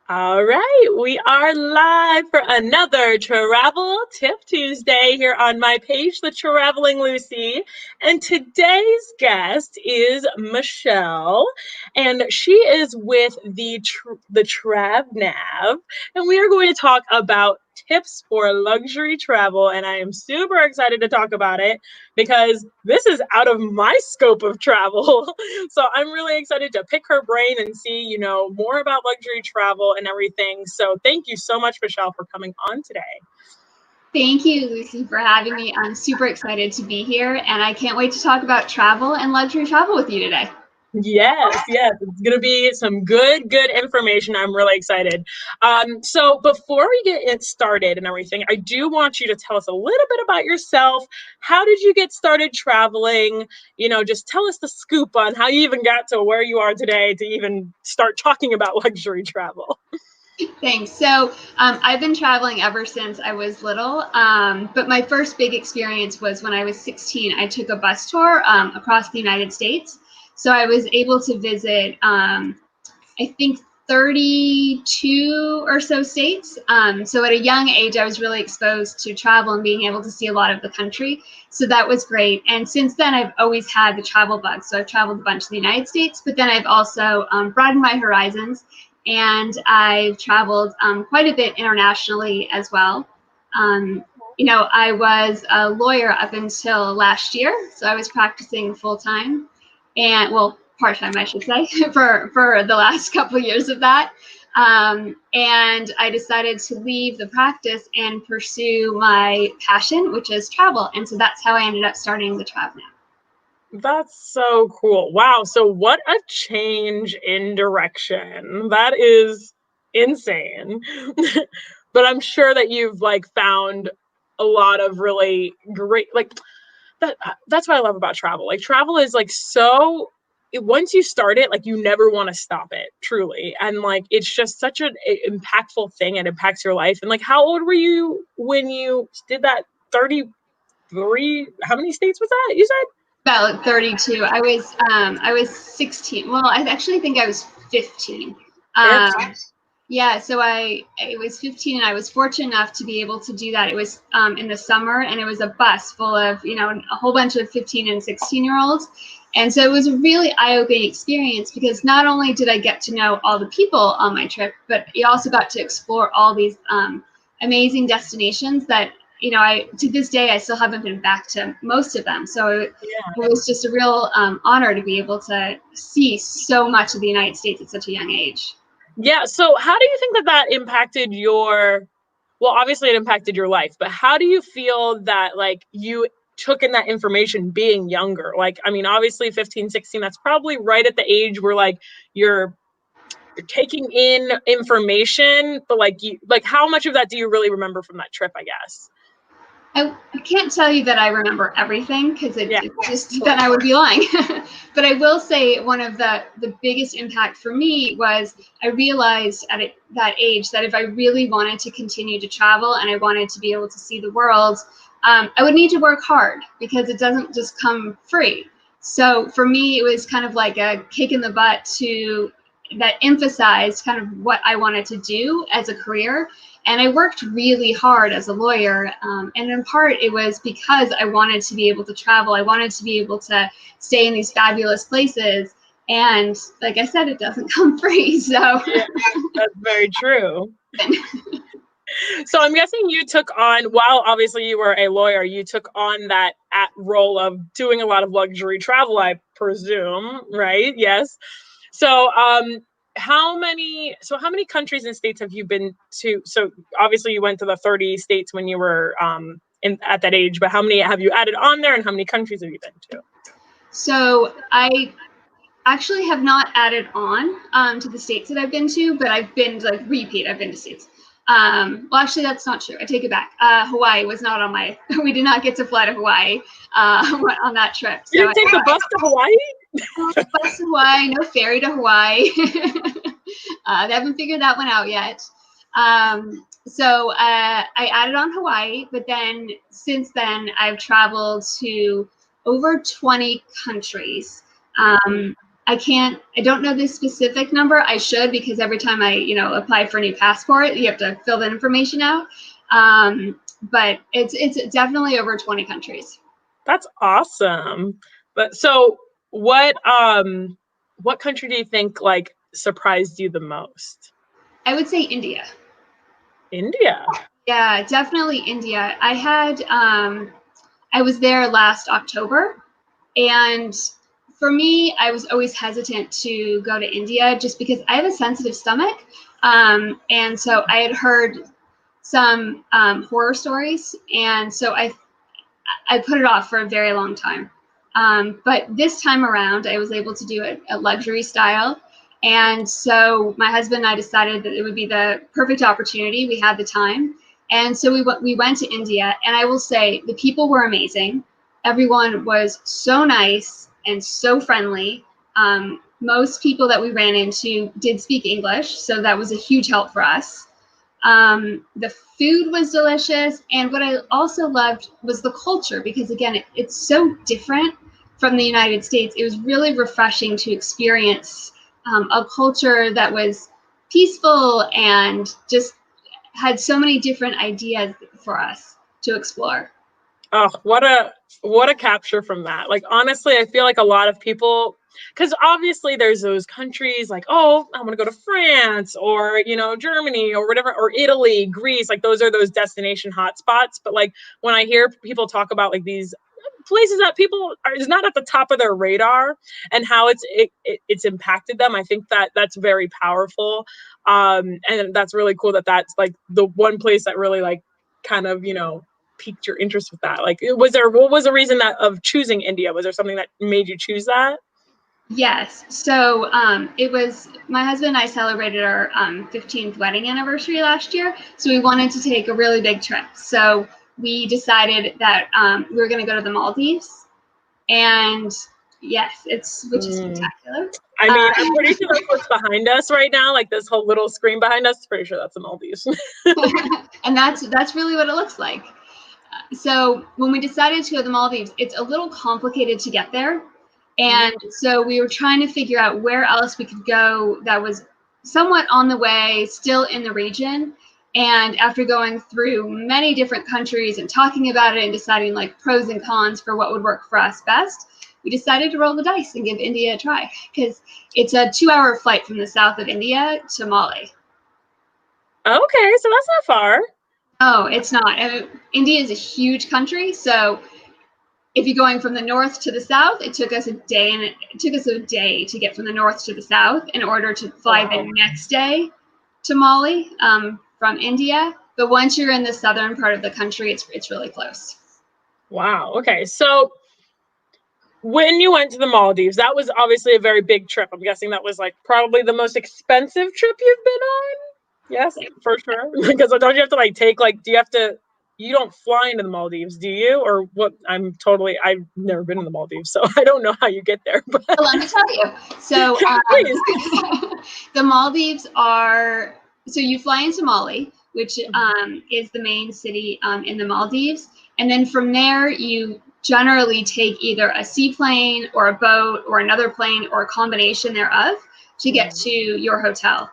All right, we are live for another Travel Tip Tuesday here on my page, The Traveling Lucie. And today's guest is Michelle, and she is with the Trav Nav, and we are going to talk about tips for luxury travel. And I am super excited to talk about it because this is out of my scope of travel. So I'm really excited to pick her brain and see, more about luxury travel and everything. So thank you so much, Michelle, for coming on today. Thank you, Lucie, for having me. I'm super excited to be here, and I can't wait to talk about travel and luxury travel with you today. Yes, it's going to be some good information. I'm really excited. So before we get it started and everything, I do want you to tell us a little bit about yourself. How did you get started traveling? Just tell us the scoop on how you even got to where you are today to even start talking about luxury travel. Thanks. So I've been traveling ever since I was little, but my first big experience was when I was 16. I took a bus tour across the United States. So I was able to visit, I think, 32 or so states. So at a young age, I was really exposed to travel and being able to see a lot of the country. So that was great. And since then, I've always had the travel bug. So I've traveled a bunch to the United States, but then I've also broadened my horizons. And I've traveled quite a bit internationally as well. I was a lawyer up until last year, so I was practicing full-time, and well, part-time, I should say, for the last couple of years of that. And I decided to leave the practice and pursue my passion, which is travel. And so that's how I ended up starting the Trav Nav. That's so cool. Wow. So what a change in direction. That is insane. But I'm sure that you've found a lot of really great that's what I love about travel. Travel is so once you start it, you never want to stop it, truly. And it's just such an impactful thing. It impacts your life. And how old were you when you did that? 33? How many states was that, you said? About 32. I was 16. Well, I actually think I was 15. Yeah, so I was 15 and I was fortunate enough to be able to do that. It was in the summer, and it was a bus full of, a whole bunch of 15 and 16-year-olds. And so it was a really eye-opening experience because not only did I get to know all the people on my trip, but you also got to explore all these amazing destinations that, I to this day, I still haven't been back to most of them. So it was just a real honor to be able to see so much of the United States at such a young age. Yeah. So how do you think that impacted well, obviously it impacted your life, but how do you feel that you took in that information being younger? Obviously 15, 16, that's probably right at the age where you're taking in information, but how much of that do you really remember from that trip, I guess? I can't tell you that I remember everything because then I would be lying. But I will say one of the biggest impact for me was I realized at that age that if I really wanted to continue to travel and I wanted to be able to see the world, I would need to work hard because it doesn't just come free. So for me, it was kind of like a kick in the butt that emphasized kind of what I wanted to do as a career. And I worked really hard as a lawyer. And in part, it was because I wanted to be able to travel. I wanted to be able to stay in these fabulous places. And like I said, it doesn't come free. So yeah, that's very true. So I'm guessing you took on, while obviously you were a lawyer, you took on that role of doing a lot of luxury travel, I presume, right? Yes. So how many countries and states have you been to? So obviously you went to the 30 states when you were at that age, but how many have you added on there, and how many countries have you been to? So I actually have not added on to the states that I've been to, but I've been repeat. I've been to states. Well, actually, that's not true. I take it back. Hawaii was not on my. We did not get to fly to Hawaii on that trip. So you take the bus to Hawaii? No bus to Hawaii, no ferry to Hawaii. They haven't figured that one out yet. So I added on Hawaii, but then since then I've traveled to over 20 countries. I don't know the specific number. I should, because every time I, apply for a new passport, you have to fill that information out. But it's definitely over 20 countries. That's awesome. But so what country do you think like surprised you the most? I would say India. India. Yeah, definitely India. I was there last October, and for me, I was always hesitant to go to India just because I have a sensitive stomach. And so I had heard some horror stories, and so I put it off for a very long time. But this time around, I was able to do it a luxury style. And so my husband and I decided that it would be the perfect opportunity. We had the time. And so we went to India. And I will say the people were amazing. Everyone was so nice and so friendly. Most people that we ran into did speak English. So that was a huge help for us. The food was delicious, and what I also loved was the culture, because again, it's so different from the United States. It was really refreshing to experience a culture that was peaceful and just had so many different ideas for us to explore. Oh, what a capture from that. Like, honestly, I feel like a lot of people, because obviously there's those countries like, oh, I want to go to France or, Germany or whatever, or Italy, Greece, like those are those destination hotspots. But like when I hear people talk about like these places that people is not at the top of their radar and how it's impacted them, I think that's very powerful. And that's really cool that's like the one place that really like kind of, piqued your interest with that. Like, what was the reason of choosing India? Was there something that made you choose that? Yes. So it was my husband and I celebrated our 15th wedding anniversary last year. So we wanted to take a really big trip. So we decided that we were going to go to the Maldives. And yes, which is spectacular. I mean, I'm pretty sure that's what's behind us right now. Like this whole little screen behind us, pretty sure that's the Maldives. And that's really what it looks like. So when we decided to go to the Maldives, it's a little complicated to get there. And so we were trying to figure out where else we could go that was somewhat on the way, still in the region. And after going through many different countries and talking about it and deciding like pros and cons for what would work for us best, we decided to roll the dice and give India a try, because it's a 2-hour flight from the south of India to Mali. Okay, so that's not far. Oh, it's not. India is a huge country, so if you're going from the north to the south, it took us a day, and it took us a day to get from the north to the south in order to fly the next day to Mali from India. But once you're in the southern part of the country, it's really close. Wow. Okay. So when you went to the Maldives, that was obviously a very big trip. I'm guessing that was like probably the most expensive trip you've been on. Yes, for sure. Because don't you have to like take like, you don't fly into the Maldives, do you? Or what? I've never been in the Maldives, so I don't know how you get there. But well, let me tell you. So the Maldives so you fly into Mali, which is the main city in the Maldives. And then from there, you generally take either a seaplane or a boat or another plane or a combination thereof to get to your hotel,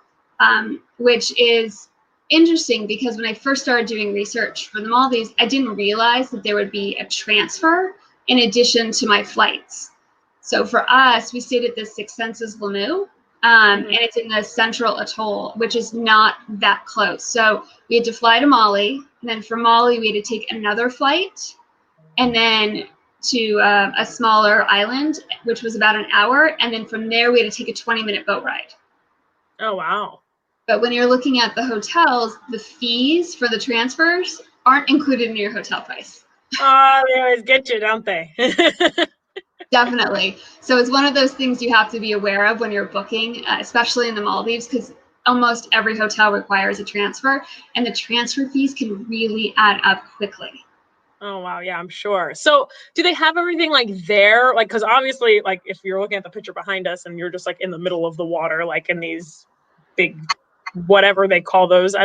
which is interesting because when I first started doing research for the Maldives, I didn't realize that there would be a transfer in addition to my flights. So for us, we stayed at the Six Senses Lamu, and it's in the central atoll, which is not that close. So we had to fly to Mali, and then from Mali, we had to take another flight, and then to a smaller island, which was about an hour. And then from there, we had to take a 20-minute boat ride. Oh, wow. But when you're looking at the hotels, the fees for the transfers aren't included in your hotel price. Oh, they always get you, don't they? Definitely. So it's one of those things you have to be aware of when you're booking, especially in the Maldives, because almost every hotel requires a transfer, and the transfer fees can really add up quickly. Oh, wow. Yeah, I'm sure. So do they have everything like there? Like, because obviously, like if you're looking at the picture behind us and you're just like in the middle of the water, like in these big, whatever they call those,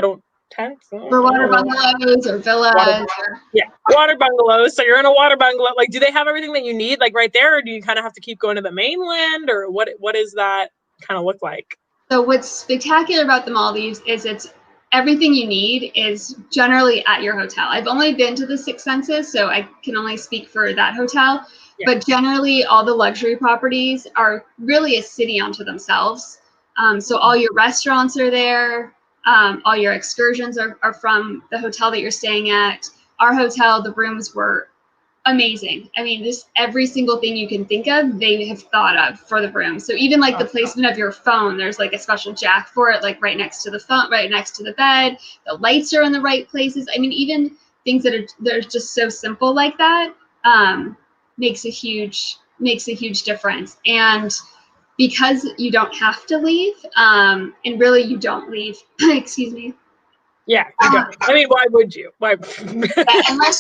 tents? For water bungalows or villas. Yeah, water bungalows. So you're in a water bungalow. Like, do they have everything that you need, like right there, or do you kind of have to keep going to the mainland, or what does that kind of look like? So what's spectacular about the Maldives is it's everything you need is generally at your hotel. I've only been to the Six Senses, so I can only speak for that hotel. Yeah. But generally, all the luxury properties are really a city unto themselves. So all your restaurants are there. All your excursions are from the hotel that you're staying at. Our hotel, the rooms were amazing. I mean, just every single thing you can think of, they have thought of for the room. So even like the placement of your phone, there's like a special jack for it, like right next to the phone, right next to the bed. The lights are in the right places. I mean, even things that are just so simple like that makes a huge difference. And because you don't have to leave, and really you don't leave. Excuse me. Yeah, you don't. I mean, why would you? Why?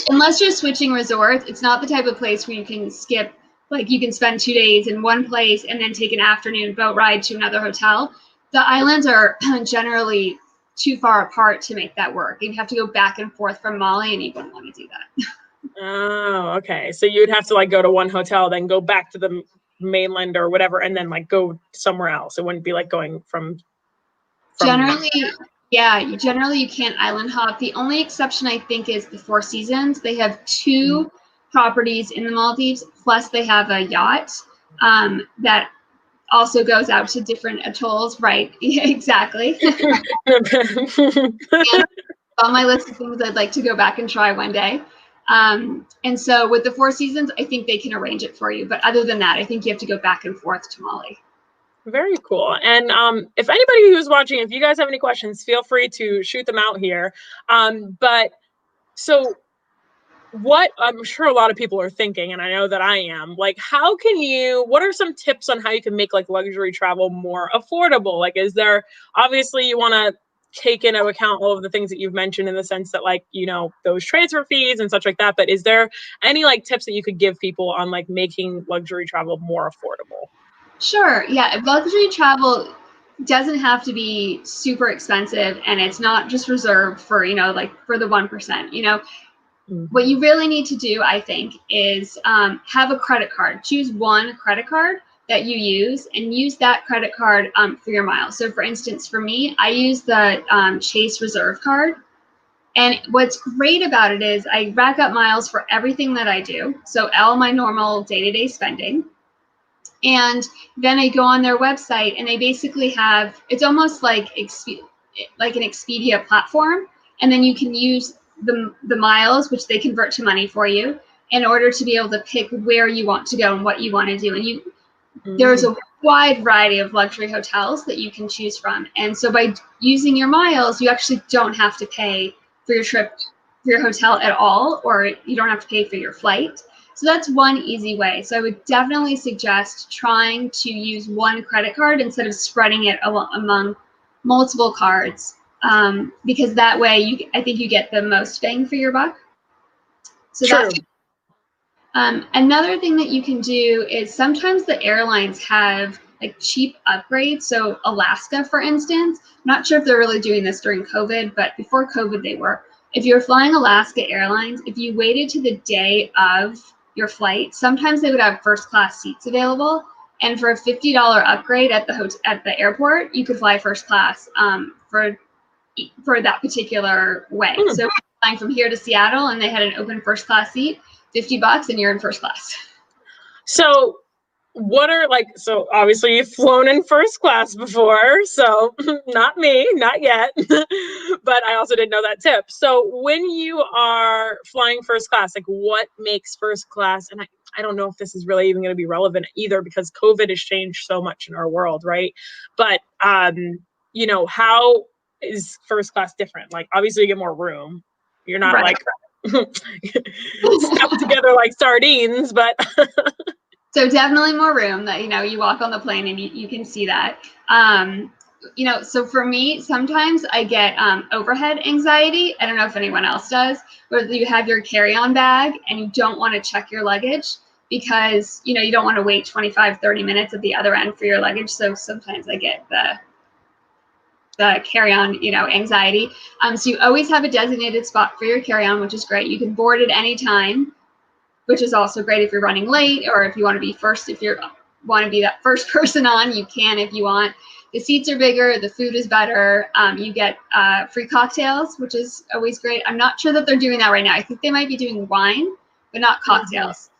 unless you're switching resorts, it's not the type of place where you can skip. Like you can spend 2 days in one place and then take an afternoon boat ride to another hotel. The islands are generally too far apart to make that work. You'd have to go back and forth from Mali, and you wouldn't want to do that. Oh, okay. So you'd have to like go to one hotel, then go back to the mainland or whatever, and then like go somewhere else. It wouldn't be like going from generally. Yeah, generally you can't island hop. The only exception I think is the Four Seasons. They have 2 properties in the Maldives, plus they have a yacht that also goes out to different atolls. Right, yeah, exactly. On my list of things I'd like to go back and try one day. And so with the Four Seasons, I think they can arrange it for you. But other than that, I think you have to go back and forth to Mali. Very cool. And if anybody who's watching, if you guys have any questions, feel free to shoot them out here. But so what I'm sure a lot of people are thinking, and I know that I am, like, what are some tips on how you can make like luxury travel more affordable? Like, is there, obviously you want to take into account all of the things that you've mentioned in the sense that like, those transfer fees and such like that, but is there any like tips that you could give people on like making luxury travel more affordable? Sure. Yeah. Luxury travel doesn't have to be super expensive, and it's not just reserved for, like for the 1%. What you really need to do, I think, is have a credit card. Choose one credit card that you use and use that credit card for your miles. So for instance, for me, I use the Chase Reserve card. And what's great about it is I rack up miles for everything that I do. So all my normal day-to-day spending. And then I go on their website and they basically have, it's almost like an Expedia platform. And then you can use the miles, which they convert to money for you, in order to be able to pick where you want to go and what you want to do. And there's a wide variety of luxury hotels that you can choose from. And so by using your miles, you actually don't have to pay for your trip, for your hotel at all, or you don't have to pay for your flight. So that's one easy way. So I would definitely suggest trying to use one credit card instead of spreading it among multiple cards, because that way I think you get the most bang for your buck. So True. That's another thing that you can do is sometimes the airlines have like cheap upgrades. So Alaska, for instance, I'm not sure if they're really doing this during COVID, but before COVID they were. If you're flying Alaska Airlines, if you waited to the day of your flight, sometimes they would have first class seats available, and for a $50 upgrade at the airport, you could fly first class for that particular way. So flying from here to Seattle and they had an open first class seat, $50 and you're in first class. So so obviously you've flown in first class before, so not me, not yet, but I also didn't know that tip. So when you are flying first class, like what makes first class, and I don't know if this is really even going to be relevant either because COVID has changed so much in our world, right? But, how is first class different? Like obviously you get more room. You're not like stuck together like sardines, but... So definitely more room that, you walk on the plane and you can see that. So for me, sometimes I get overhead anxiety. I don't know if anyone else does, where you have your carry-on bag and you don't want to check your luggage because, you don't want to wait 25, 30 minutes at the other end for your luggage. So sometimes I get the carry-on, anxiety. So you always have a designated spot for your carry-on, which is great. You can board at any time, which is also great if you're running late, or if you want to be first. If you want to be that first person on, you can if you want. The seats are bigger, the food is better. You get free cocktails, which is always great. I'm not sure that they're doing that right now. I think they might be doing wine, but not cocktails.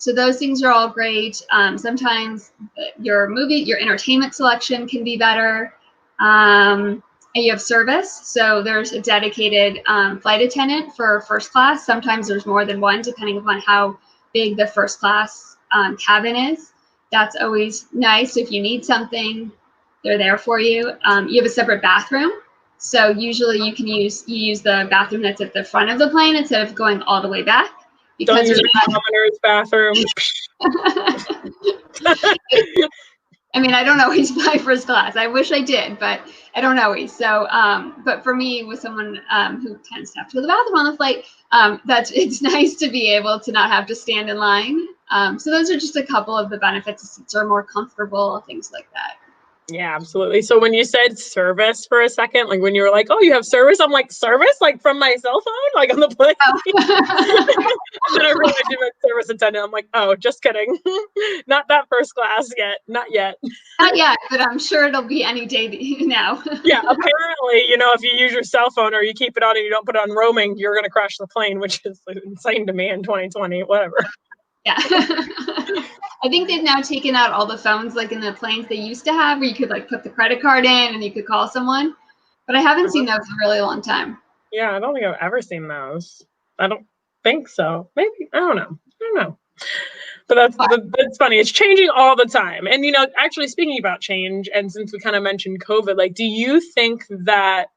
So those things are all great. Sometimes your entertainment selection can be better. And you have service. So there's a dedicated flight attendant for first class. Sometimes there's more than one, depending upon how big the first class cabin is. That's always nice. So if you need something, they're there for you. You have a separate bathroom. So usually you use the bathroom that's at the front of the plane instead of going all the way back. Don't use the commoner's bathroom. I mean, I don't always fly first class. I wish I did, but I don't always. So, but for me, with someone who tends to have to go to the bathroom on the flight, it's nice to be able to not have to stand in line. So those are just a couple of the benefits. The seats are more comfortable, things like that. Yeah, absolutely. So when you said service for a second, like when you were like, oh, you have service, I'm like, service? Like from my cell phone? Like on the plane? Oh. And then I realized you meant service attendant. I'm like, oh, just kidding. Not that first class yet. Not yet. Not yet, but I'm sure it'll be any day now. Yeah, apparently, if you use your cell phone or you keep it on and you don't put it on roaming, you're going to crash the plane, which is insane to me in 2020, whatever. Yeah. I think they've now taken out all the phones like in the planes they used to have where you could like put the credit card in and you could call someone. But I haven't seen those in a really long time. Yeah, I don't think I've ever seen those. I don't think so. Maybe. I don't know. But that's funny. It's changing all the time. And, actually speaking about change, and since we kind of mentioned COVID, like, do you think that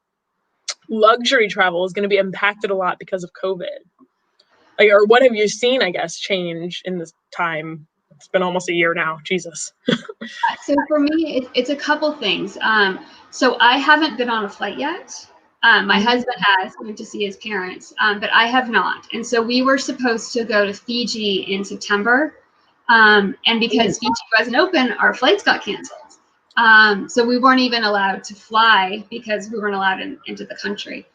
luxury travel is going to be impacted a lot because of COVID? Like, or what have you seen, I guess, change in this time? It's been almost a year now. Jesus. So for me, it's a couple things. So I haven't been on a flight yet. My husband has, went to see his parents, but I have not. And so we were supposed to go to Fiji in September. And because Fiji wasn't open, our flights got canceled. So we weren't even allowed to fly because we weren't allowed into the country.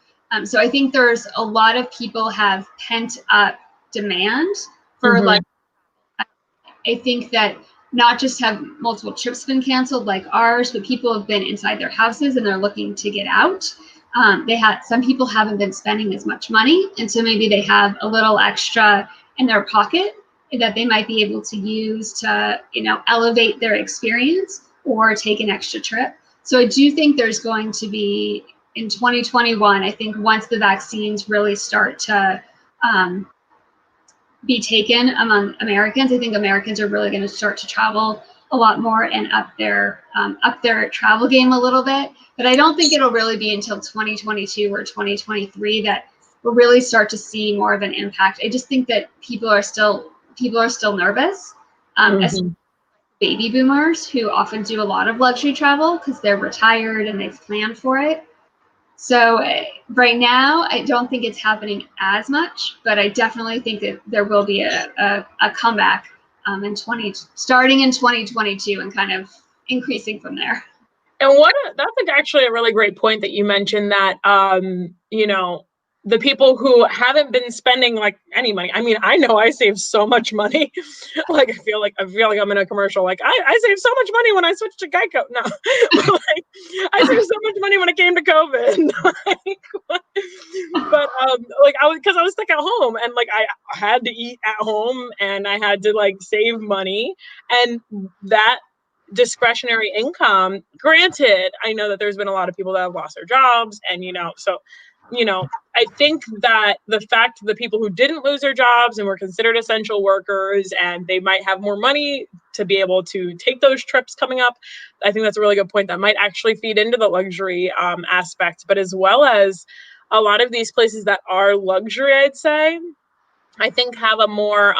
So I think there's a lot of people have pent up demand for like, I think that not just have multiple trips been canceled like ours, but people have been inside their houses and they're looking to get out. Some people haven't been spending as much money, and so maybe they have a little extra in their pocket that they might be able to use to, elevate their experience or take an extra trip. So I do think there's going to be in 2021, I think once the vaccines really start to be taken among Americans, I think Americans are really going to start to travel a lot more and up their travel game a little bit. But I don't think it'll really be until 2022 or 2023 that we'll really start to see more of an impact. I just think that people are still nervous, as baby boomers who often do a lot of luxury travel because they're retired and they've planned for it. So right now, I don't think it's happening as much, but I definitely think that there will be a comeback starting in 2022 and kind of increasing from there. And that's actually a really great point that you mentioned that, the people who haven't been spending like any money. I mean, I know I saved so much money. Like, I feel like I'm in a commercial. Like I saved so much money when I switched to Geico. No, like, I saved so much money when it came to COVID. But because I was stuck at home and like I had to eat at home and I had to like save money, and that discretionary income, granted, I know that there's been a lot of people that have lost their jobs, and I think that the fact that the people who didn't lose their jobs and were considered essential workers and they might have more money to be able to take those trips coming up, I think that's a really good point that might actually feed into the luxury aspect. But as well as a lot of these places that are luxury, I'd say, I think have a more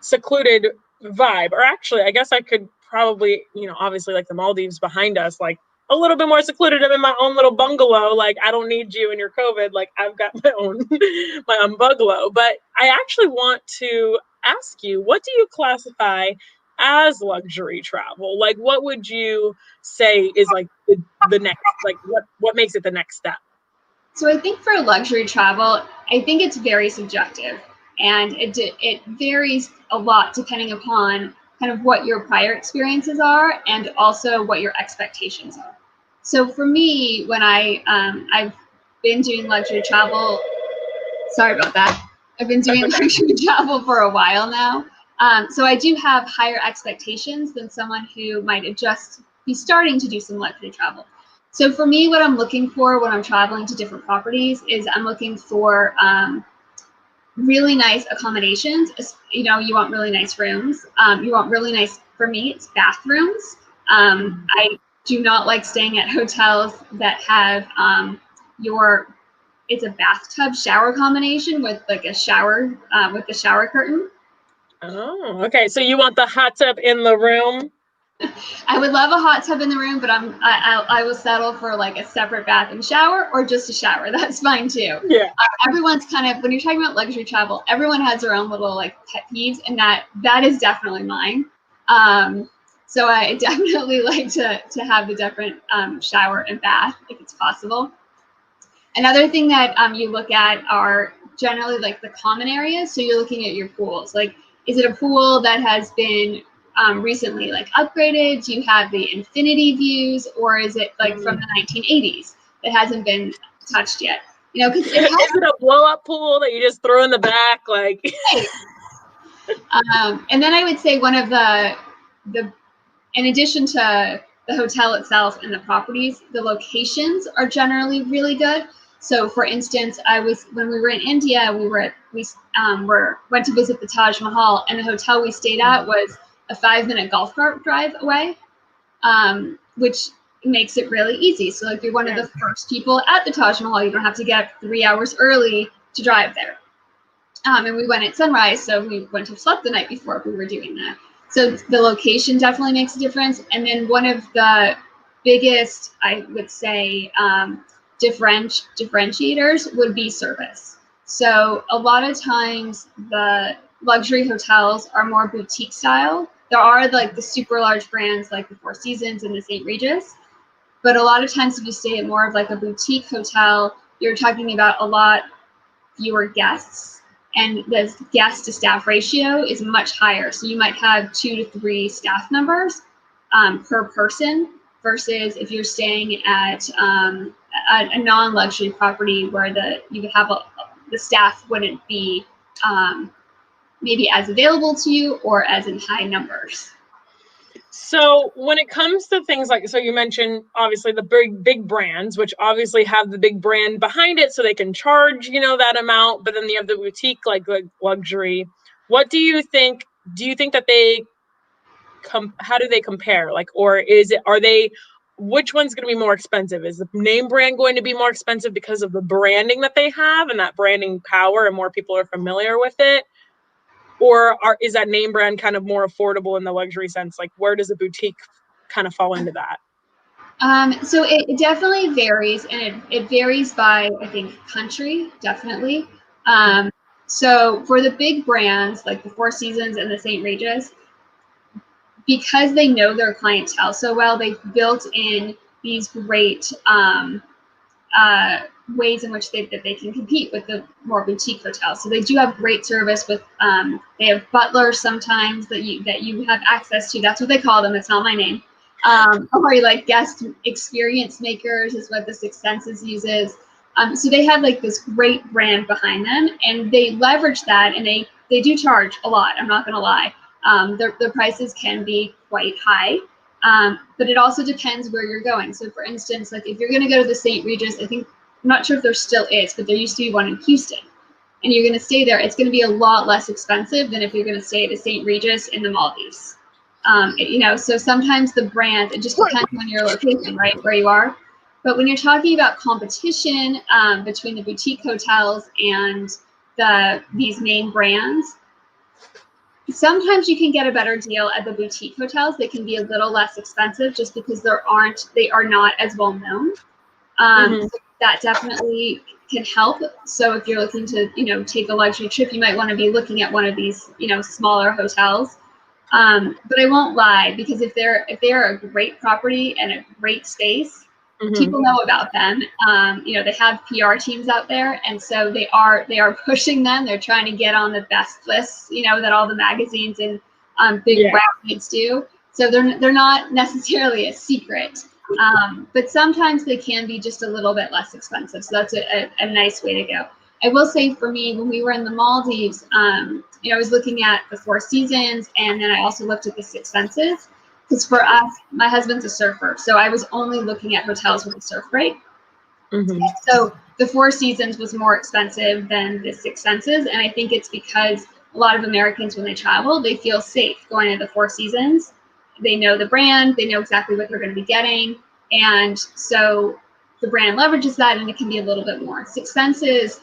secluded vibe. Or actually, I guess I could probably, obviously like the Maldives behind us, like a little bit more secluded. I'm in my own little bungalow. Like, I don't need you and your COVID. Like, I've got my own bungalow. But I actually want to ask you, what do you classify as luxury travel? Like, what would you say is like the next, like what makes it the next step? So I think for luxury travel, I think it's very subjective, and it varies a lot depending upon kind of what your prior experiences are and also what your expectations are. So for me, when I've been doing luxury travel, sorry about that. I've been doing luxury travel for a while now. So I do have higher expectations than someone who might just be starting to do some luxury travel. So for me, what I'm looking for when I'm traveling to different properties is I'm looking for really nice accommodations. You know, you want really nice rooms. You want really nice, for me, it's bathrooms. I do not like staying at hotels that have it's a bathtub shower combination with like a shower with the shower curtain. Oh, okay. So you want the hot tub in the room? I would love a hot tub in the room, but I will settle for like a separate bath and shower or just a shower. That's fine too. Yeah. Everyone's kind of, when you're talking about luxury travel, everyone has their own little like pet peeves, and that is definitely mine. So I definitely like to have the different shower and bath if it's possible. Another thing that you look at are generally like the common areas. So you're looking at your pools. Like, is it a pool that has been recently like upgraded? Do you have the infinity views, or is it like from the 1980s that hasn't been touched yet? You know, because is it a blow up pool that you just throw in the back, like? And then I would say one of the in addition to the hotel itself and the properties, the locations are generally really good. So, for instance, when we were in India, we went to visit the Taj Mahal, and the hotel we stayed at was a 5-minute golf cart drive away, which makes it really easy. So, if you're one of the first people at the Taj Mahal, you don't have to get up 3 hours early to drive there. And we went at sunrise, so we wouldn't have slept the night before if we were doing that. So the location definitely makes a difference. And then one of the biggest, I would say, differentiators would be service. So a lot of times the luxury hotels are more boutique style. There are like the super large brands like the Four Seasons and the St. Regis. But a lot of times if you stay at more of like a boutique hotel, you're talking about a lot fewer guests. And the guest to staff ratio is much higher. So you might have 2 to 3 staff members per person versus if you're staying at a non-luxury property where you would have the staff wouldn't be maybe as available to you or as in high numbers. So when it comes to things like, so you mentioned obviously the big brands, which obviously have the big brand behind it so they can charge, that amount, but then you have the boutique like luxury. What do you think that they how do they compare? Like, or which one's going to be more expensive? Is the name brand going to be more expensive because of the branding that they have and that branding power and more people are familiar with it? Or is that name brand kind of more affordable in the luxury sense? Like, where does a boutique kind of fall into that? So it definitely varies, and it varies by, I think, country, definitely. So for the big brands like the Four Seasons and the St. Regis, because they know their clientele so well, they've built in these great ways in which they can compete with the more boutique hotels. So they do have great service with they have butlers sometimes that you have access to. That's what they call them. It's not my name. Or like guest experience makers is what the Six Senses uses. So they have like this great brand behind them, and they leverage that, and they do charge a lot. I'm not going to lie. Their prices can be quite high. But it also depends where you're going. So for instance, like if you're going to go to the St. Regis, I'm not sure if there still is, but there used to be one in Houston, and you're going to stay there, it's going to be a lot less expensive than if you're going to stay at the St. Regis in the Maldives. So sometimes the brand, it just depends on your location, right, where you are. But when you're talking about competition between the boutique hotels and these main brands, sometimes you can get a better deal at the boutique hotels. They can be a little less expensive just because they are not as well known. So that definitely can help. So if you're looking to, take a luxury trip, you might want to be looking at one of these, smaller hotels. But I won't lie, because if they're a great property and a great space, people know about them. They have PR teams out there, and so they are pushing them. They're trying to get on the best lists, that all the magazines and big websites do. So they're not necessarily a secret, but sometimes they can be just a little bit less expensive. So that's a nice way to go. I will say, for me, when we were in the Maldives, I was looking at the Four Seasons, and then I also looked at the Six Senses. Because for us, my husband's a surfer, so I was only looking at hotels with a surf break. So the Four Seasons was more expensive than the Six Senses, and I think it's because a lot of Americans, when they travel, they feel safe going to the Four Seasons. They know the brand, they know exactly what they're going to be getting, and so the brand leverages that, and it can be a little bit more. Six Senses,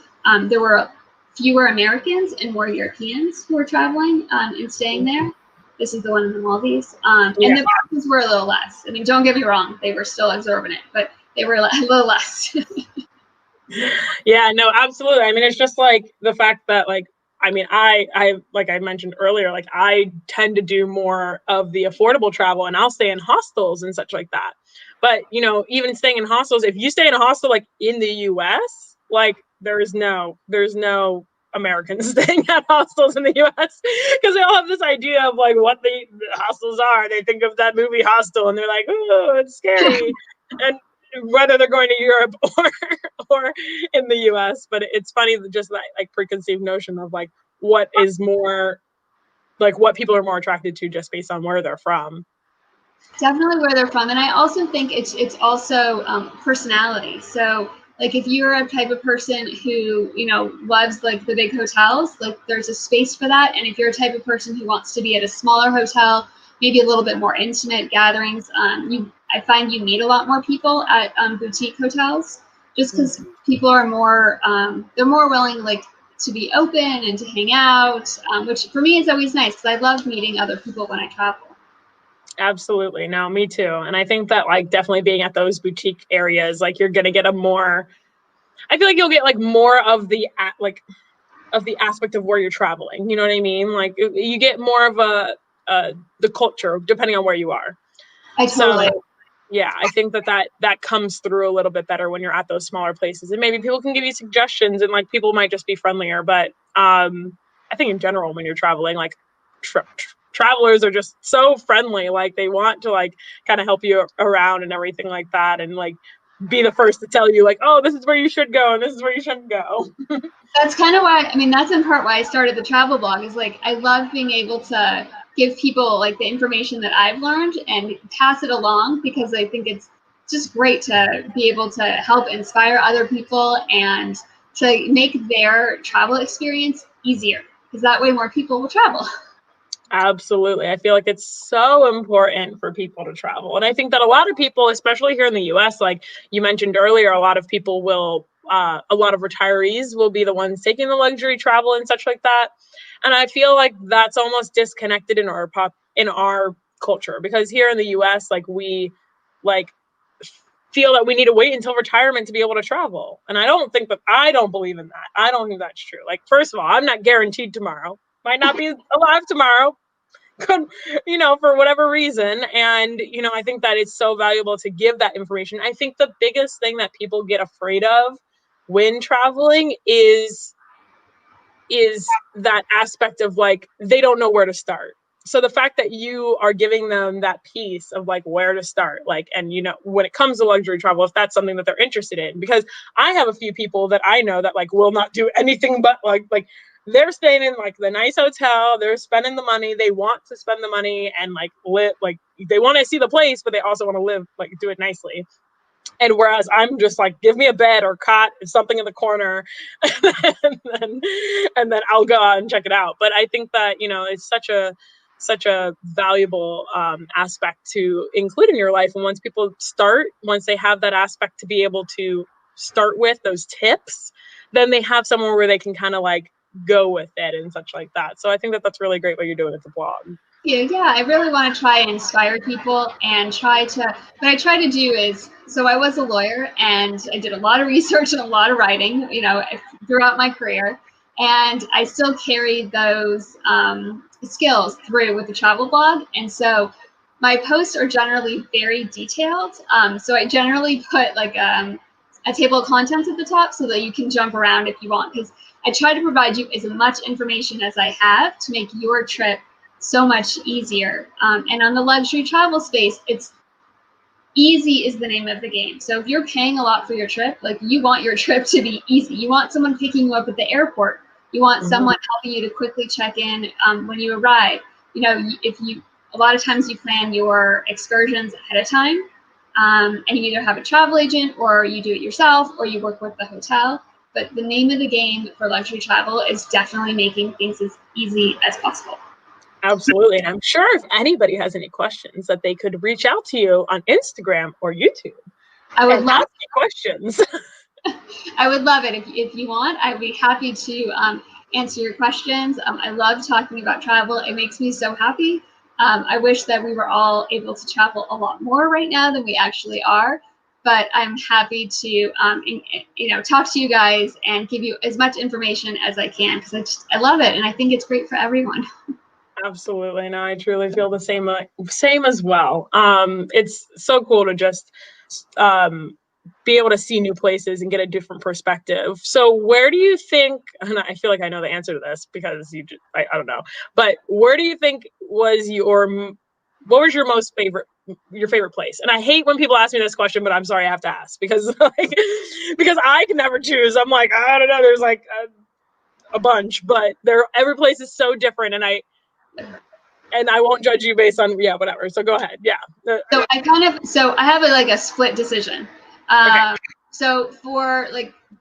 there were fewer Americans and more Europeans who were traveling and staying there. This is the one in the Maldives. And the prices were a little less. I mean, don't get me wrong, they were still exorbitant, but they were a little less. Yeah, no, absolutely. I mean, it's just like the fact that, like, I mean, I like I mentioned earlier, like I tend to do more of the affordable travel, and I'll stay in hostels and such like that. But, even staying in hostels, if you stay in a hostel, like in the US, like there's no Americans staying at hostels in the US, because they all have this idea of like what the hostels are. They think of that movie Hostel, and they're like, oh, it's scary. And whether they're going to Europe or in the US, but it's funny that just that like preconceived notion of like what is more, like what people are more attracted to just based on where they're from. Definitely where they're from. And I also think it's also personality. So like if you're a type of person who, loves like the big hotels, like there's a space for that. And if you're a type of person who wants to be at a smaller hotel, maybe a little bit more intimate gatherings, I find you meet a lot more people at boutique hotels, just because people are more, they're more willing like to be open and to hang out, which for me is always nice, because I love meeting other people when I travel. Absolutely. No, me too. And I think that like definitely being at those boutique areas, like you're going to get I feel like you'll get like more of the aspect of where you're traveling. You know what I mean? Like you get more of the culture depending on where you are. I totally. So yeah, I think that comes through a little bit better when you're at those smaller places, and maybe people can give you suggestions, and like people might just be friendlier. But I think in general, when you're traveling, like travelers are just so friendly. Like they want to like kind of help you around and everything like that, and like be the first to tell you like, oh, this is where you should go and this is where you shouldn't go. That's kind of why, that's in part why I started the travel blog, is like I love being able to give people like the information that I've learned and pass it along, because I think it's just great to be able to help inspire other people and to make their travel experience easier, because that way more people will travel. Absolutely. I feel like it's so important for people to travel. And I think that a lot of people, especially here in the US, like you mentioned earlier, a lot of people will, a lot of retirees will be the ones taking the luxury travel and such like that. And I feel like that's almost disconnected in our culture, because here in the US, like we like feel that we need to wait until retirement to be able to travel. And I don't believe in that. I don't think that's true. Like, first of all, I'm not guaranteed tomorrow. Might not be alive tomorrow, could, for whatever reason. And, I think that it's so valuable to give that information. I think the biggest thing that people get afraid of when traveling is that aspect of like, they don't know where to start. So the fact that you are giving them that piece of like where to start, like, and when it comes to luxury travel, if that's something that they're interested in, because I have a few people that I know that like will not do anything but like they're staying in like the nice hotel, they're spending the money, they want to spend the money and like live, like they want to see the place, but they also want to live, like do it nicely. And whereas I'm just like, give me a bed or cot, something in the corner, and then I'll go out and check it out. But I think that, it's such a valuable aspect to include in your life. And once they have that aspect to be able to start with those tips, then they have somewhere where they can kind of like go with it and such like that. So I think that that's really great what you're doing with the blog. Yeah, I really want to try and inspire people and what I try to do is, so I was a lawyer and I did a lot of research and a lot of writing, throughout my career. And I still carry those skills through with the travel blog. And so my posts are generally very detailed. So I generally put like a table of contents at the top so that you can jump around if you want, because I try to provide you as much information as I have to make your trip so much easier. And on the luxury travel space, it's easy is the name of the game. So if you're paying a lot for your trip, like you want your trip to be easy. You want someone picking you up at the airport. You want someone helping you to quickly check in when you arrive. You know, a lot of times you plan your excursions ahead of time, and you either have a travel agent or you do it yourself or you work with the hotel. But the name of the game for luxury travel is definitely making things as easy as possible. Absolutely. And I'm sure if anybody has any questions that they could reach out to you on Instagram or YouTube. I would love questions. I would love it. If you want, I'd be happy to answer your questions. I love talking about travel. It makes me so happy. I wish that we were all able to travel a lot more right now than we actually are. But I'm happy to, talk to you guys and give you as much information as I can, because I love it and I think it's great for everyone. Absolutely. No, I truly feel the same as well. It's so cool to just be able to see new places and get a different perspective. So where do you think, and I feel like I know the answer to this because I don't know, but where do you think what was your favorite place? And I hate when people ask me this question, but I'm sorry I have to ask because because I can never choose. I'm like, I don't know, there's like a bunch, but every place is so different, and I won't judge you based on whatever. So go ahead. Yeah. So I have a split decision. Okay. So for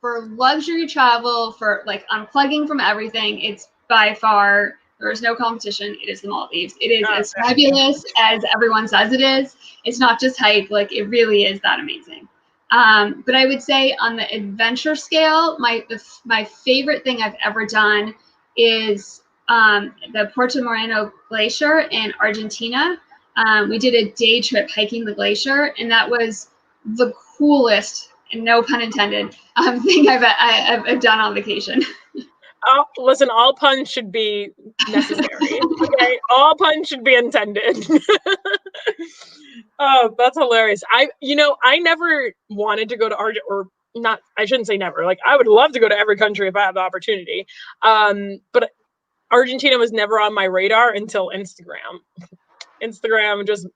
luxury travel, for unplugging from everything, it's by far, there is no competition. It is the Maldives. It is as fabulous as everyone says it is. It's not just hype. Like, it really is that amazing. But I would say on the adventure scale, my favorite thing I've ever done is the Puerto Moreno Glacier in Argentina. We did a day trip hiking the glacier, and that was the coolest, and no pun intended, thing I've done on vacation. Oh, listen, all puns should be necessary. Okay, all puns should be intended. Oh, that's hilarious. I never wanted to go to Argentina, or not. I shouldn't say never. Like, I would love to go to every country if I had the opportunity. But Argentina was never on my radar until Instagram. Instagram just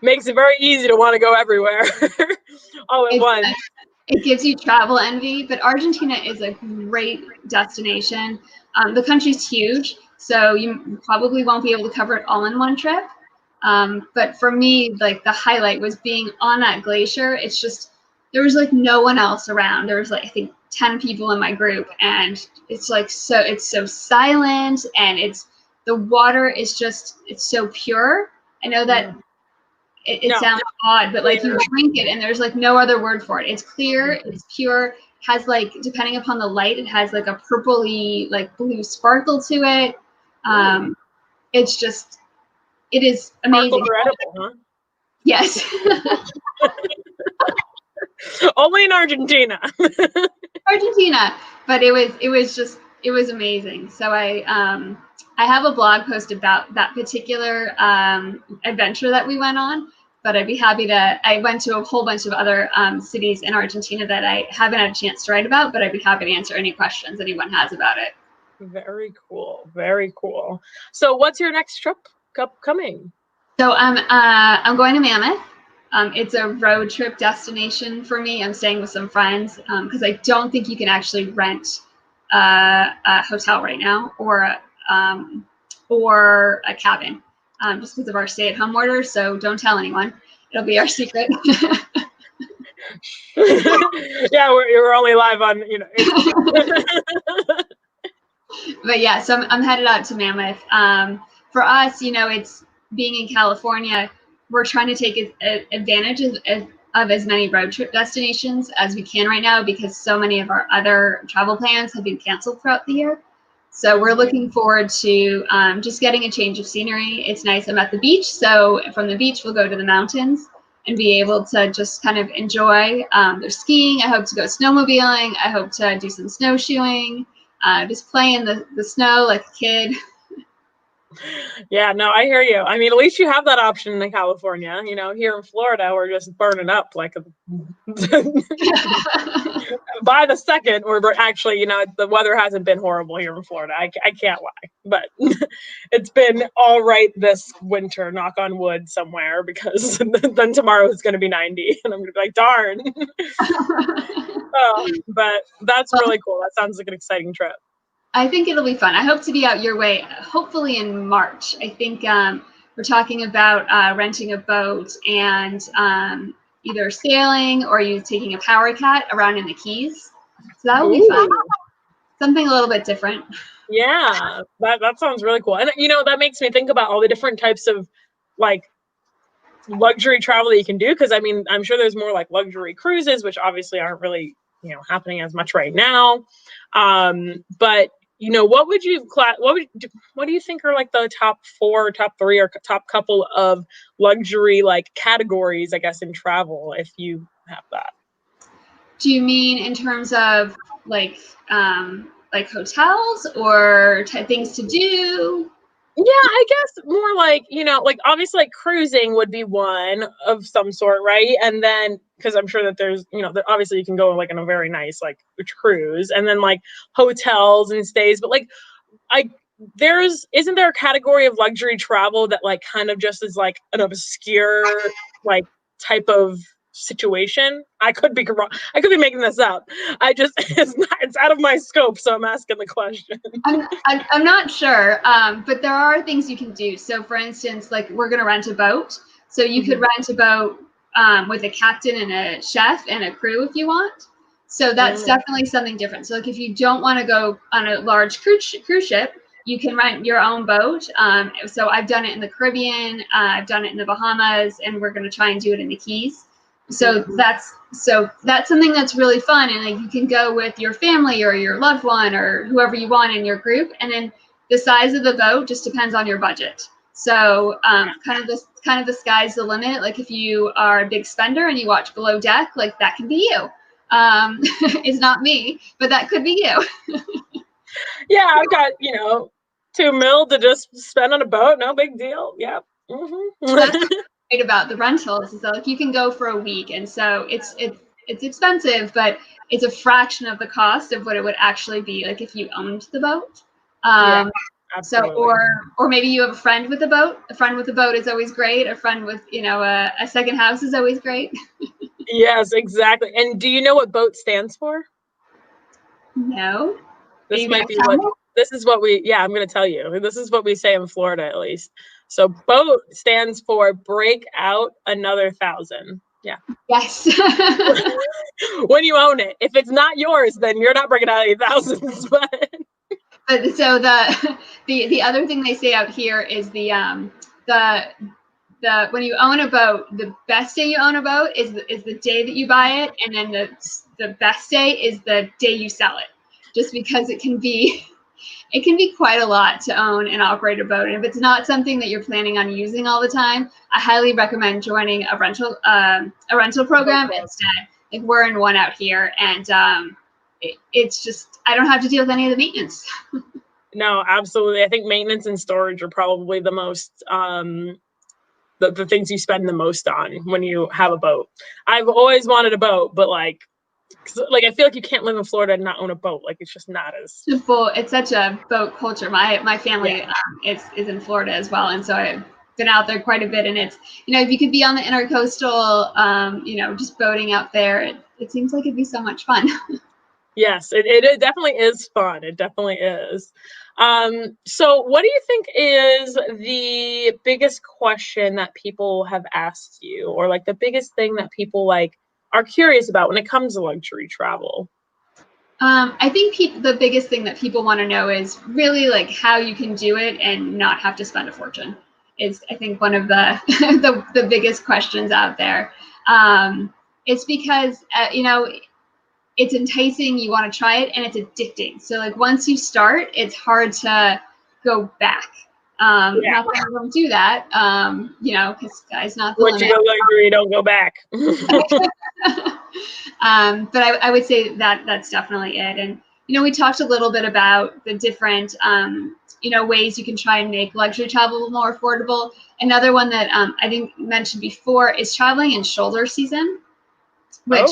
makes it very easy to want to go everywhere all at once. It gives you travel envy, but Argentina is a great destination. The country's huge, so you probably won't be able to cover it all in one trip. But for me, the highlight was being on that glacier. It's just, there was no one else around. There was I think 10 people in my group, and it's so silent, and the water is just, it's so pure. I know that it sounds odd, but you drink it and there's no other word for it. It's clear, it's pure, has depending upon the light, it has a purpley blue sparkle to it. It's just, it is amazing. Edible, huh? Yes. Only in Argentina. Argentina, but it was amazing. So I have a blog post about that particular adventure that we went on, but I'd be happy to, I went to a whole bunch of other cities in Argentina that I haven't had a chance to write about, but I'd be happy to answer any questions anyone has about it. Very cool. Very cool. So what's your next trip coming? So I'm going to Mammoth. It's a road trip destination for me. I'm staying with some friends because I don't think you can actually rent a hotel right now or a cabin just because of our stay-at-home order. So don't tell anyone. It'll be our secret. Yeah, we're only live on, But yeah, so I'm headed out to Mammoth. For us, it's being in California, we're trying to take advantage of as many road trip destinations as we can right now, because so many of our other travel plans have been canceled throughout the year. So we're looking forward to just getting a change of scenery. It's nice. I'm at the beach, so from the beach we'll go to the mountains and be able to just kind of enjoy. There's skiing. I hope to go snowmobiling. I hope to do some snowshoeing. Just play in the snow like a kid. Yeah, no, I hear you. I mean, at least you have that option in California. You know, here in Florida, we're just burning up like by the second. We're actually, you know, the weather hasn't been horrible here in Florida. I can't lie, but it's been all right this winter. Knock on wood somewhere, because then tomorrow is going to be 90, and I'm going to be like, darn. But that's really cool. That sounds like an exciting trip. I think it'll be fun. I hope to be out your way, hopefully in March. I think we're talking about renting a boat and either sailing or you taking a power cat around in the Keys. So that will be fun. Something a little bit different. Yeah, that sounds really cool. And, you know, that makes me think about all the different types of like luxury travel that you can do. Because I mean, I'm sure there's more like luxury cruises, which obviously aren't really, you know, happening as much right now. But you know, what do you think are like the top 4, top 3, or top couple of luxury like categories, I guess, in travel, if you have that? Do you mean in terms of like hotels or things to do? Yeah, I guess more like, you know, like obviously like cruising would be one of some sort, right? And then, because I'm sure that there's, you know, obviously you can go like on a very nice like cruise, and then like hotels and stays, but like isn't there a category of luxury travel that like kind of just is like an obscure like type of situation? I could be wrong. I could be making this up. It's out of my scope, so I'm asking the question. I'm not sure, but there are things you can do. So, for instance, like we're going to rent a boat. So you could rent a boat with a captain and a chef and a crew if you want. So that's definitely something different. So, like if you don't want to go on a large cruise ship, you can rent your own boat. So I've done it in the Caribbean, I've done it in the Bahamas, and we're going to try and do it in the Keys. So that's something that's really fun, and like you can go with your family or your loved one or whoever you want in your group, and then the size of the boat just depends on your budget. So kind of the sky's the limit. Like if you are a big spender and you watch Below Deck, like that can be you. It's not me, but that could be you. Yeah, I've got, you know, $2 million to just spend on a boat. No big deal. Yeah. That's great about the rentals is that like you can go for a week, and so it's expensive, but it's a fraction of the cost of what it would actually be like if you owned the boat. Yeah, absolutely. So or maybe you have a friend with a boat. A friend with a boat is always great. A friend with, you know, a second house is always great. Yes, exactly. And do you know what BOAT stands for? No. This might be what this is what we I'm going to tell you. This is what we say in Florida, at least. So BOAT stands for break out another 1,000. Yeah. Yes. When you own it. If it's not yours, then you're not breaking out any thousands. But so the other thing they say out here is the when you own a boat, the best day you own a boat is the day that you buy it, and then the best day is the day you sell it. Just because it can be quite a lot to own and operate a boat, and if it's not something that you're planning on using all the time, I highly recommend joining a rental program instead. Like we're in one out here, and it's just I don't have to deal with any of the maintenance. No, absolutely. I think maintenance and storage are probably the most the things you spend the most on when you have a boat. I've always wanted a boat, but like I feel like you can't live in Florida and not own a boat. Like it's just not as it's such a boat culture. My family is in Florida as well, and so I've been out there quite a bit. And it's, you know, if you could be on the intercoastal, you know, just boating out there, it seems like it'd be so much fun. Yes, it definitely is fun. It definitely is. So what do you think is the biggest question that people have asked you, or like the biggest thing that people like are curious about when it comes to luxury travel? I think the biggest thing that people want to know is really like how you can do it and not have to spend a fortune. Is I think one of the the biggest questions out there. It's because you know, it's enticing, you want to try it, and it's addicting. So like once you start, it's hard to go back. Not that I won't do that, you know, because sky's not the limit. Once you go luxury, don't go back. But I would say that that's definitely it. And, you know, we talked a little bit about the different ways you can try and make luxury travel more affordable. Another one that I didn't mention before is traveling in shoulder season, which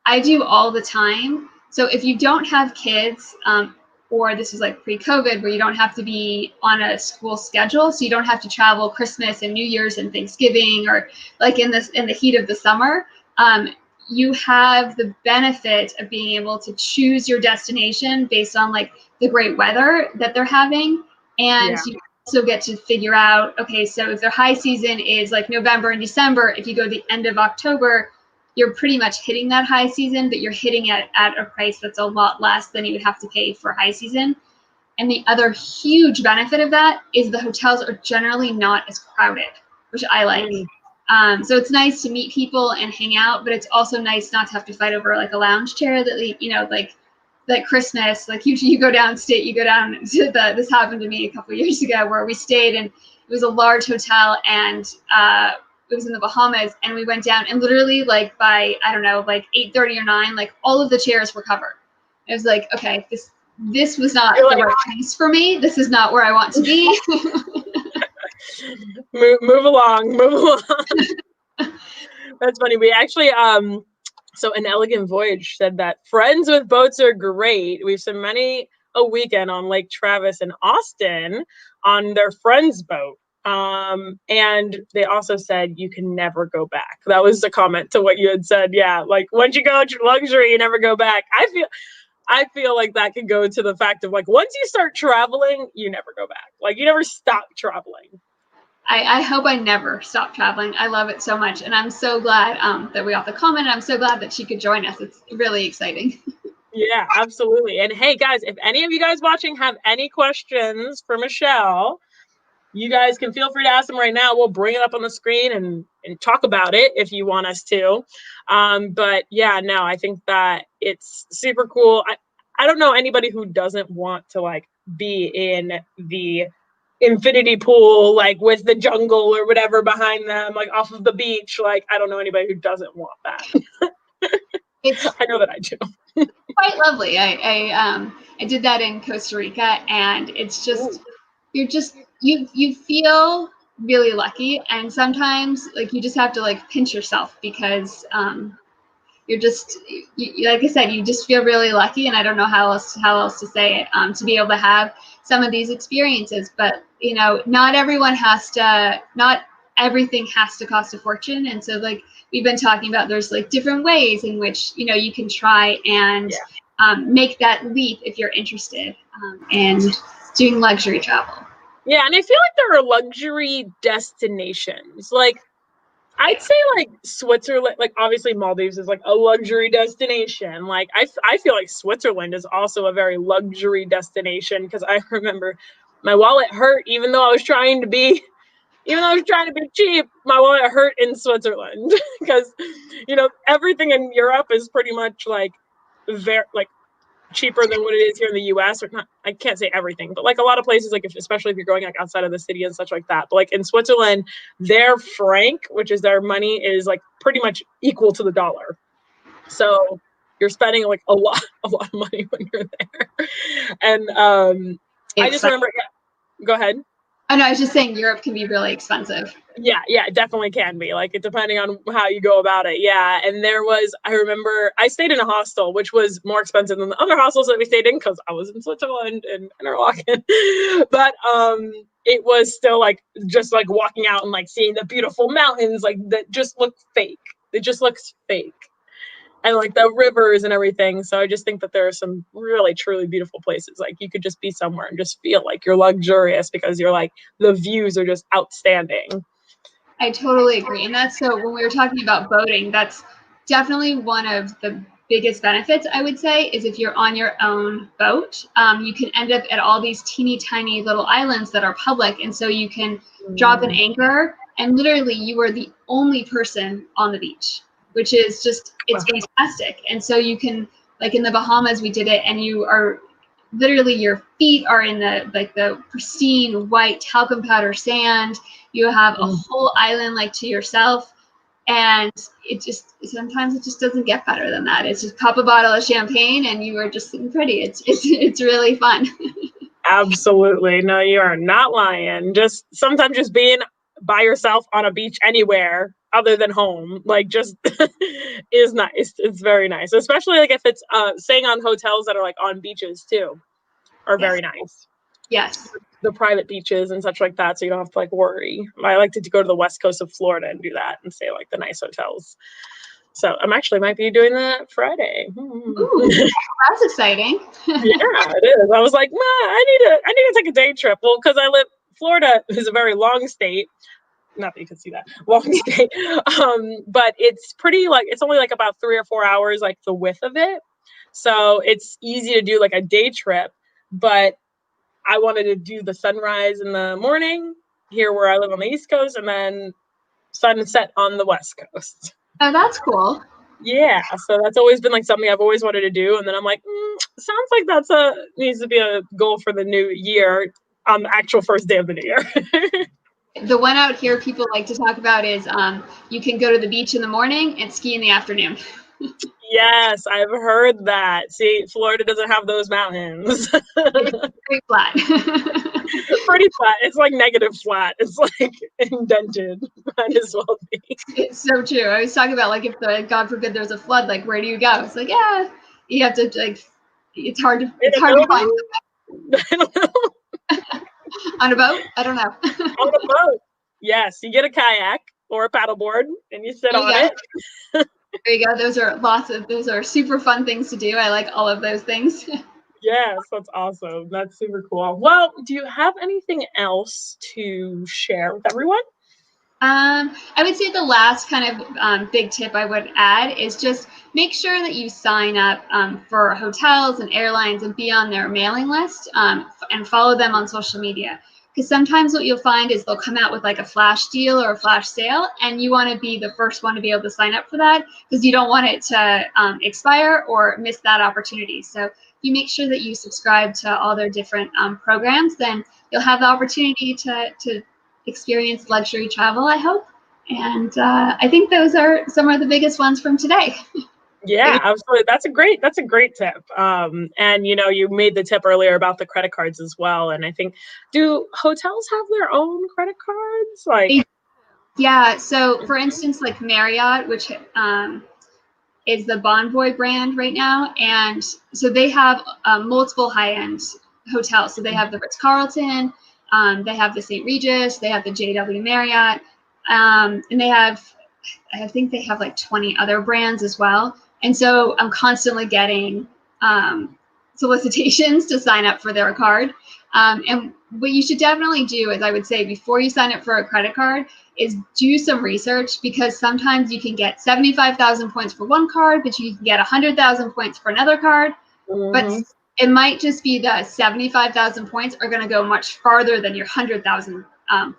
I do all the time. So if you don't have kids, or this is like pre-COVID where you don't have to be on a school schedule, so you don't have to travel Christmas and New Year's and Thanksgiving, or like in the heat of the summer, you have the benefit of being able to choose your destination based on like the great weather that they're having. And you also get to figure out, okay, so if their high season is like November and December, if you go the end of October, you're pretty much hitting that high season, but you're hitting it at a price that's a lot less than you would have to pay for high season. And the other huge benefit of that is the hotels are generally not as crowded, which I like. So it's nice to meet people and hang out, but it's also nice not to have to fight over like a lounge chair that, like Christmas, like you go downstate, you go down to this happened to me a couple of years ago where we stayed, and it was a large hotel, and it was in the Bahamas, and we went down, and literally like by, I don't know, like 8:30 or 9, like all of the chairs were covered. It was like, okay, this was not the right place for me. This is not where I want to be. move along. That's funny. We actually, so An Elegant Voyage said that friends with boats are great. We've spent many a weekend on Lake Travis in Austin on their friend's boat. And they also said you can never go back. That was a comment to what you had said. Yeah, like once you go to luxury, you never go back. I feel like that could go to the fact of like once you start traveling, you never go back. Like you never stop traveling. I hope I never stop traveling. I love it so much, and I'm so glad that we got the comment. I'm so glad that she could join us. It's really exciting. Yeah, absolutely. And hey, guys, if any of you guys watching have any questions for Michelle, you guys can feel free to ask them right now. We'll bring it up on the screen and talk about it if you want us to. But yeah, no, I think that it's super cool. I don't know anybody who doesn't want to like be in the infinity pool, like with the jungle or whatever behind them, like off of the beach. Like, I don't know anybody who doesn't want that. I know that I do. Quite lovely. I did that in Costa Rica, and it's just you feel really lucky, and sometimes like you just have to like pinch yourself because you're just like I said, you just feel really lucky, and I don't know how else to say it, to be able to have some of these experiences. But not everyone not everything has to cost a fortune, and so like we've been talking about, there's like different ways in which you can try and make that leap if you're interested in doing luxury travel. Yeah, and I feel like there are luxury destinations. Like I'd say like Switzerland, like obviously Maldives is like a luxury destination. Like I feel like Switzerland is also a very luxury destination, because I remember my wallet hurt even though I was trying to be cheap. My wallet hurt in Switzerland because everything in Europe is pretty much like very like cheaper than what it is here in the US, or not, I can't say everything, but like a lot of places, like especially if you're going like outside of the city and such like that. But like in Switzerland, their franc, which is their money, is like pretty much equal to the dollar. So you're spending like a lot of money when you're there. And I just remember, go ahead. Oh no, I was just saying Europe can be really expensive. Yeah, it definitely can be, like, depending on how you go about it. Yeah, and I remember I stayed in a hostel, which was more expensive than the other hostels that we stayed in because I was in Switzerland and Interlaken. But it was still like just like walking out and like seeing the beautiful mountains, like that just look fake. It just looks fake. And like the rivers and everything. So I just think that there are some really, truly beautiful places. Like you could just be somewhere and just feel like you're luxurious because you're like, the views are just outstanding. I totally agree. And that's, so when we were talking about boating, that's definitely one of the biggest benefits, I would say, is if you're on your own boat, you can end up at all these teeny tiny little islands that are public. And so you can drop an anchor and literally you are the only person on the beach, which is just, it's fantastic. And so you can, like in the Bahamas, we did it, and you are literally, your feet are in the pristine white talcum powder sand. You have a whole island like to yourself. And sometimes it just doesn't get better than that. It's just pop a bottle of champagne and you are just sitting pretty. It's really fun. Absolutely. No, you are not lying. Just sometimes just being by yourself on a beach anywhere other than home, like just is nice. It's very nice. Especially like if it's staying on hotels that are like on beaches too, are Yes. very nice. Yes. The private beaches and such like that, so you don't have to like worry. I like to go to the west coast of Florida and do that and stay like the nice hotels. So I'm actually might be doing that Friday. Ooh, that's exciting. Yeah, it is. I was like, nah, I need to take a day trip. Well, because Florida is a very long state. Not that you can see that long state, but it's pretty like it's only like about 3 or 4 hours, like the width of it. So it's easy to do like a day trip. But I wanted to do the sunrise in the morning here where I live on the East Coast, and then sunset on the West Coast. Oh, that's cool. Yeah, so that's always been like something I've always wanted to do, and then I'm like, sounds like needs to be a goal for the new year on the actual first day of the new year. The one out here people like to talk about is you can go to the beach in the morning and ski in the afternoon. Yes, I've heard that. See, Florida doesn't have those mountains. It's pretty flat. Pretty flat. It's like negative flat. It's like indented. Might as well be. It's so true. I was talking about like if God forbid there's a flood, like where do you go? It's like, yeah, you have to like it's hard to find I don't know. on a boat. I don't know. On a boat. Yes, you get a kayak or a paddleboard and you sit on it. There you go. Those are super fun things to do. I like all of those things. Yes, that's awesome. That's super cool. Well, do you have anything else to share with everyone? I would say the last kind of big tip I would add is just make sure that you sign up for hotels and airlines and be on their mailing list and follow them on social media. Because sometimes what you'll find is they'll come out with like a flash deal or a flash sale, and you want to be the first one to be able to sign up for that because you don't want it to expire or miss that opportunity. So if you make sure that you subscribe to all their different programs, then you'll have the opportunity to experience luxury travel, I hope. And I think those are some of the biggest ones from today. Yeah, absolutely. That's a great tip. And you made the tip earlier about the credit cards as well. And I think, do hotels have their own credit cards? Like, yeah. So for instance, like Marriott, which is the Bonvoy brand right now, and so they have multiple high-end hotels. So they have the Ritz-Carlton, they have the St. Regis, they have the JW Marriott, and I think they have like 20 other brands as well. And so I'm constantly getting solicitations to sign up for their card. And what you should definitely do is I would say before you sign up for a credit card is do some research, because sometimes you can get 75,000 points for one card, but you can get 100,000 points for another card. But it might just be that 75,000 points are going to go much farther than your 100,000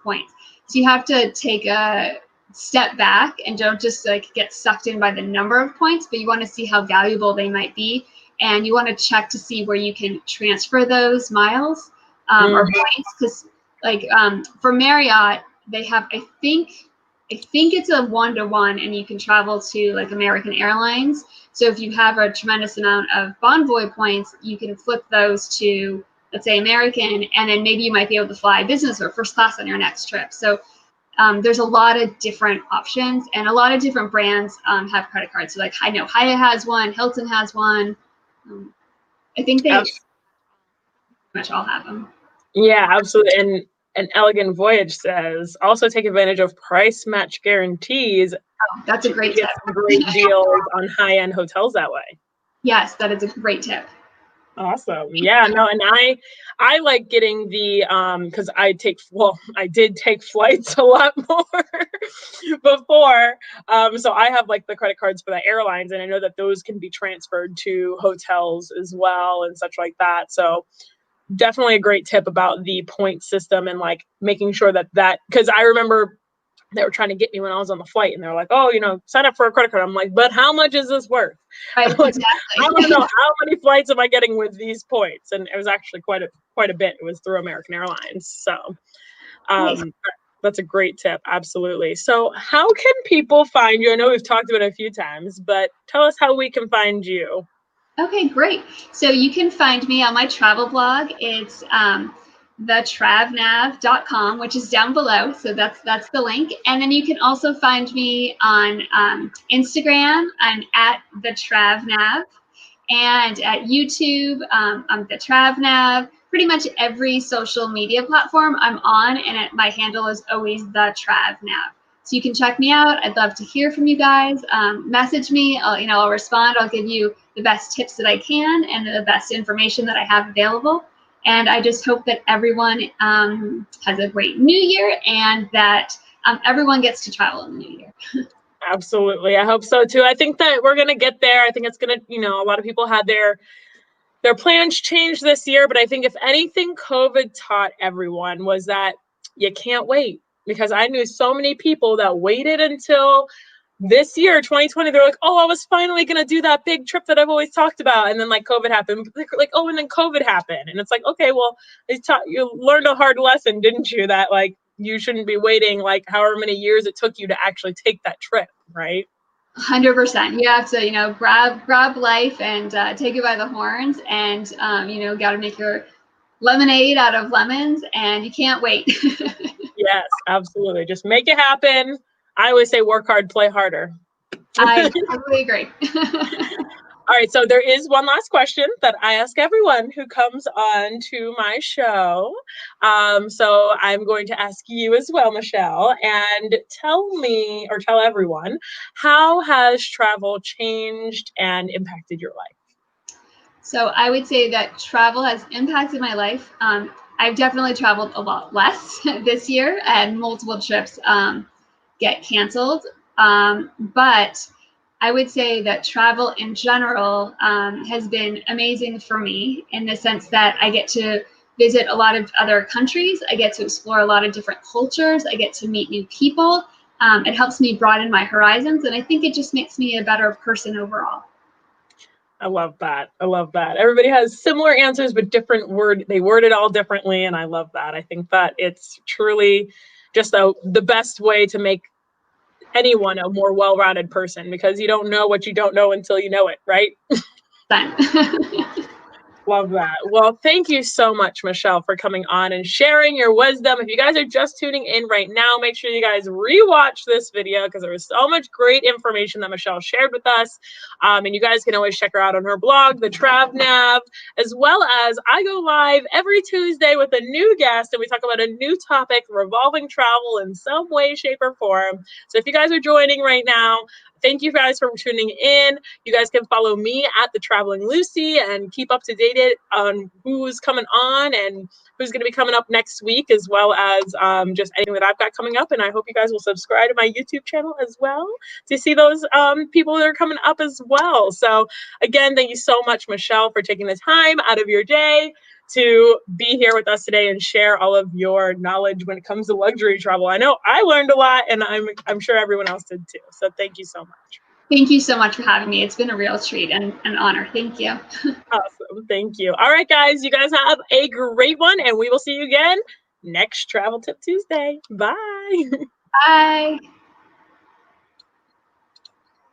points. So you have to take a step back and don't just like get sucked in by the number of points, but you want to see how valuable they might be. And you want to check to see where you can transfer those miles or points. Because like for Marriott, they have, I think it's a 1-to-1, and you can travel to like American Airlines. So if you have a tremendous amount of Bonvoy points, you can flip those to, let's say, American, and then maybe you might be able to fly business or first class on your next trip. So there's a lot of different options, and a lot of different brands have credit cards. So like I know Hyatt has one, Hilton has one. I think they pretty much all have them. Yeah, absolutely. And an Elegant Voyage says also take advantage of price match guarantees. Oh, that's a great tip. Great deals on high-end hotels that way. Yes, that is a great tip. Awesome. Yeah, no, and I like getting the because I did take flights a lot more before. So I have like the credit cards for the airlines, and I know that those can be transferred to hotels as well and such like that. So definitely a great tip about the point system and like making sure that because I remember they were trying to get me when I was on the flight, and they're like, "Oh, sign up for a credit card." I'm like, "But how much is this worth?" Right, Like, exactly. I want to know how many flights am I getting with these points, and it was actually quite a bit. It was through American Airlines, so that's a great tip. Absolutely. So, how can people find you? I know we've talked about it a few times, but tell us how we can find you. Okay, great. So you can find me on my travel blog. It's thetravnav.com, which is down below. So that's the link. And then you can also find me on Instagram. I'm at the Trav Nav, and at YouTube, I'm the Trav Nav. Pretty much every social media platform I'm on, and my handle is always the Trav Nav. So you can check me out. I'd love to hear from you guys. Message me. I'll respond. I'll give you the best tips that I can and the best information that I have available. And I just hope that everyone has a great New Year, and that everyone gets to travel in the New Year. Absolutely. I hope so too. I think that we're going to get there. I think it's going to, a lot of people had their plans changed this year, but I think if anything COVID taught everyone was that you can't wait, because I knew so many people that waited until this year, 2020. They're like, oh, I was finally going to do that big trip that I've always talked about. And then like COVID happened, like, oh, and then COVID happened. And it's like, okay, well, you learned a hard lesson, didn't you? That like, you shouldn't be waiting like however many years it took you to actually take that trip, right? 100%. You have to, grab life and take it by the horns, and got to make your lemonade out of lemons, and you can't wait. Yes, absolutely. Just make it happen. I always say work hard, play harder. I totally agree. All right, so there is one last question that I ask everyone who comes on to my show. So I'm going to ask you as well, Michelle, and tell me, or tell everyone, how has travel changed and impacted your life? So I would say that travel has impacted my life. I've definitely traveled a lot less this year, and multiple trips get canceled. But I would say that travel in general has been amazing for me, in the sense that I get to visit a lot of other countries. I get to explore a lot of different cultures. I get to meet new people. It helps me broaden my horizons, and I think it just makes me a better person overall. I love that. I love that. Everybody has similar answers, but they word it all differently. And I love that. I think that it's truly just the best way to make anyone a more well-rounded person, because you don't know what you don't know until you know it, right? Love that. Well, thank you so much, Michelle, for coming on and sharing your wisdom. If you guys are just tuning in right now, make sure you guys rewatch this video, because there was so much great information that Michelle shared with us. And you guys can always check her out on her blog, the Trav Nav, as well as I go live every Tuesday with a new guest, and we talk about a new topic revolving travel in some way, shape, or form. So if you guys are joining right now, thank you guys for tuning in. You guys can follow me at the Traveling Lucie and keep up to date on who's coming on and who's going to be coming up next week, as well as just anything that I've got coming up. And I hope you guys will subscribe to my YouTube channel as well to see those people that are coming up as well. So again, thank you so much, Michelle, for taking the time out of your day to be here with us today and share all of your knowledge when it comes to luxury travel. I know I learned a lot, and I'm sure everyone else did too. So thank you so much. Thank you so much for having me. It's been a real treat and an honor. Thank you. Awesome. Thank you. All right, guys, you guys have a great one, and we will see you again next Travel Tip Tuesday. Bye. Bye.